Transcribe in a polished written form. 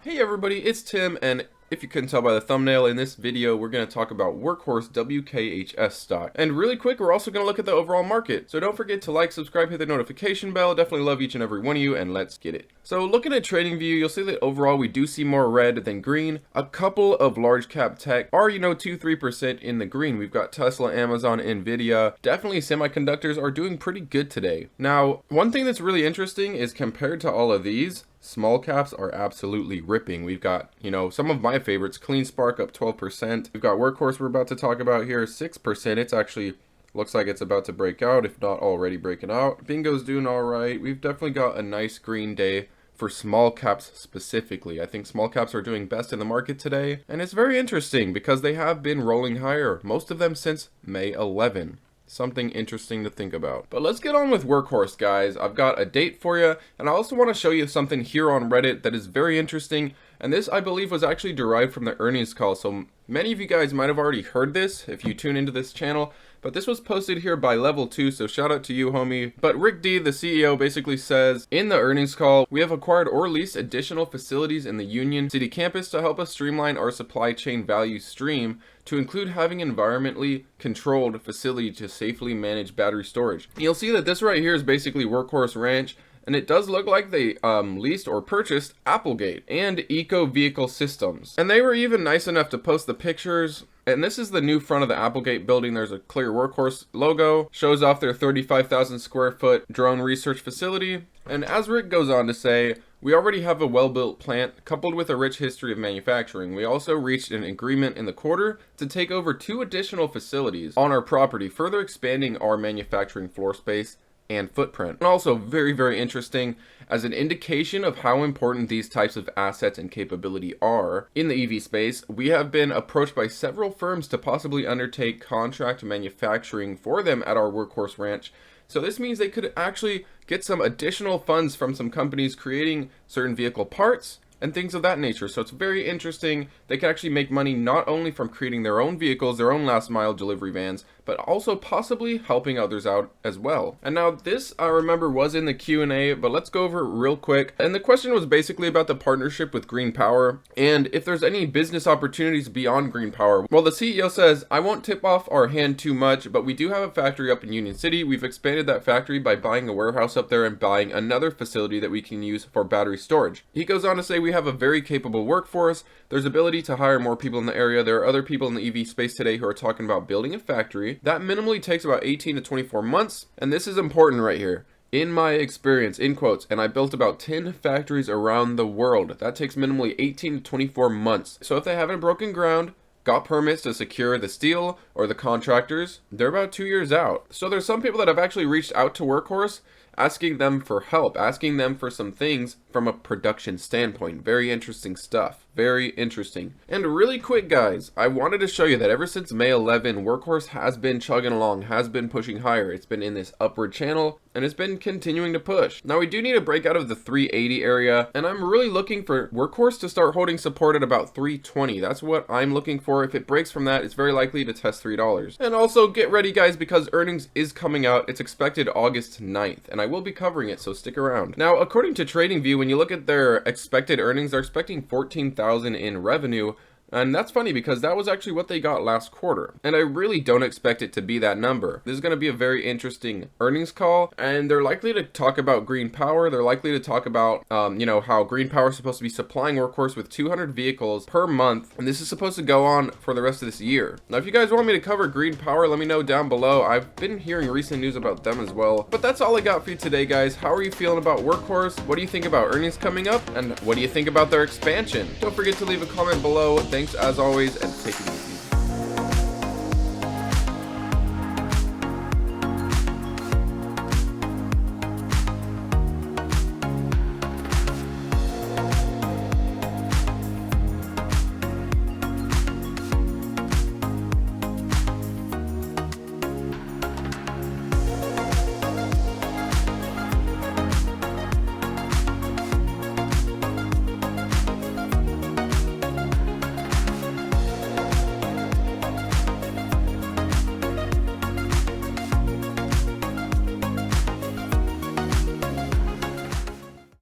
Hey everybody, it's Tim, and if you couldn't tell by the thumbnail, in this video we're going to talk about Workhorse Wkhs stock. And really quick, we're also going to look at the overall market. So don't forget to like, subscribe, hit the notification bell. Definitely love each and every one of you, and let's get it. So looking at TradingView, you'll see that overall we do see more red than green. A couple of large cap tech are, 2-3% in the green. We've got Tesla, Amazon, Nvidia. Definitely semiconductors are doing pretty good today. Now, one thing that's really interesting is compared to all of these, small caps are absolutely ripping. We've got, some of my favorites. CleanSpark up 12%. We've got Workhorse we're about to talk about here, 6%. It's actually looks like it's about to break out, if not already breaking out. Bingo's doing all right. We've definitely got a nice green day for small caps specifically. I think small caps are doing best in the market today. And it's very interesting because they have been rolling higher, most of them since May 11. Something interesting to think about. But let's get on with Workhorse, guys. I've got a date for you, and I also want to show you something here on Reddit that is very interesting. And this, I believe, was actually derived from the earnings call. So many of you guys might have already heard this if you tune into this channel. But this was posted here by Level 2, so shout out to you, homie. But Rick D, the CEO, basically says, in the earnings call, we have acquired or leased additional facilities in the Union City campus to help us streamline our supply chain value stream to include having an environmentally controlled facility to safely manage battery storage. You'll see that this right here is basically Workhorse Ranch. And it does look like they leased or purchased Applegate and Eco Vehicle Systems. And they were even nice enough to post the pictures. And this is the new front of the Applegate building. There's a clear Workhorse logo. Shows off their 35,000 square foot drone research facility. And as Rick goes on to say, we already have a well-built plant coupled with a rich history of manufacturing. We also reached an agreement in the quarter to take over 2 additional facilities on our property, further expanding our manufacturing floor space and footprint. And also very interesting as an indication of how important these types of assets and capability are in the EV space. We have been approached by several firms to possibly undertake contract manufacturing for them at our Workhorse Ranch. So this means they could actually get some additional funds from some companies creating certain vehicle parts and things of that nature. So it's very interesting. They can actually make money not only from creating their own vehicles, their own last mile delivery vans, but also possibly helping others out as well. And now this, I remember, was in the Q&A, but let's go over it real quick. And the question was basically about the partnership with Green Power and if there's any business opportunities beyond Green Power. Well, the CEO says, I won't tip off our hand too much, but we do have a factory up in Union City. We've expanded that factory by buying a warehouse up there and buying another facility that we can use for battery storage. He goes on to say, we have a very capable workforce. There's ability to hire more people in the area. There are other people in the EV space today who are talking about building a factory. That minimally takes about 18 to 24 months. And this is important right here. In my experience, in quotes, and I built about 10 factories around the world. That takes minimally 18 to 24 months. So if they haven't broken ground, got permits to secure the steel or the contractors, they're about 2 years out. So there's some people that have actually reached out to Workhorse asking them for help, asking them for some things from a production standpoint. Very interesting stuff. Very interesting. And really quick, guys, I wanted to show you that ever since May 11, Workhorse has been chugging along, has been pushing higher. It's been in this upward channel, and it's been continuing to push. Now, we do need a break out of the 380 area, and I'm really looking for Workhorse to start holding support at about 320. That's what I'm looking for. If it breaks from that, it's very likely to test $3. And also, get ready, guys, because earnings is coming out. It's expected August 9th, and I will be covering it, so stick around. Now, according to TradingView, when you look at their expected earnings, they're expecting 14,000 in revenue. And that's funny because that was actually what they got last quarter. And I really don't expect it to be that number. This is going to be a very interesting earnings call. And they're likely to talk about Green Power. They're likely to talk about, how Green Power is supposed to be supplying Workhorse with 200 vehicles per month. And this is supposed to go on for the rest of this year. Now, if you guys want me to cover Green Power, let me know down below. I've been hearing recent news about them as well. But that's all I got for you today, guys. How are you feeling about Workhorse? What do you think about earnings coming up? And what do you think about their expansion? Don't forget to leave a comment below. Thanks as always, and take it easy.